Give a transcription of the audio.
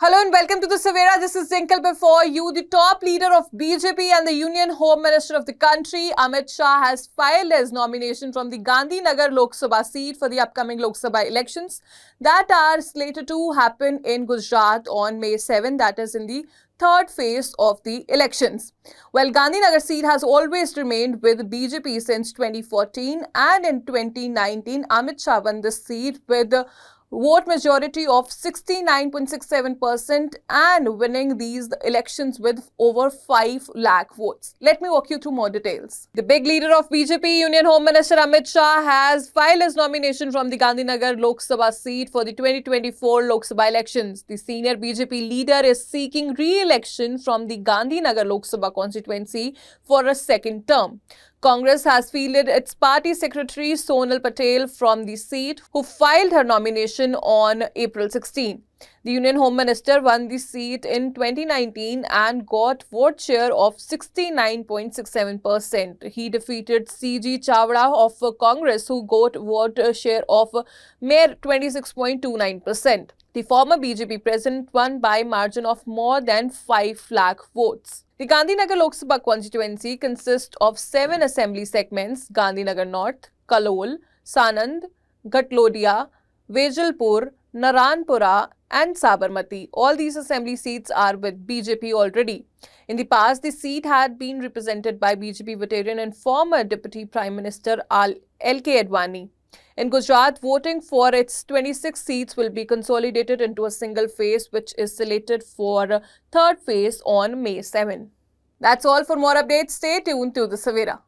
Hello and welcome to the Savera. This is Dinkle. Before you, the top leader of BJP and the Union Home Minister of the country, Amit Shah, has filed his nomination from the Gandhinagar Lok Sabha seat for the upcoming Lok Sabha elections that are slated to happen in Gujarat on May 7, that is in the third phase of the elections. Well, Gandhinagar seat has always remained with BJP since 2014, and in 2019, Amit Shah won this seat with vote majority of 69.67% and winning these elections with over 5 lakh votes. Let me walk you through more details. The big leader of BJP, Union Home Minister Amit Shah, has filed his nomination from the Gandhinagar Lok Sabha seat for the 2024 Lok Sabha elections. The senior BJP leader is seeking re-election from the Gandhinagar Lok Sabha constituency for a second term. Congress has fielded its party secretary Sonal Patel from the seat, who filed her nomination on April 16. The Union Home Minister won the seat in 2019 and got vote share of 69.67%. He defeated C.G. Chawda of Congress, who got vote share of mere 26.29%. The former BJP president won by margin of more than 5 lakh votes. The Gandhinagar Lok Sabha constituency consists of 7 assembly segments: Gandhinagar North, Kalol, Sanand, Ghatlodiya, Vejalpur, Naranpura and Sabarmati. All these assembly seats are with BJP already. In the past, the seat had been represented by BJP veteran and former Deputy Prime Minister L.K. Advani. In Gujarat, voting for its 26 seats will be consolidated into a single phase, which is slated for third phase on May 7. That's all. For more updates, stay tuned to the Savera.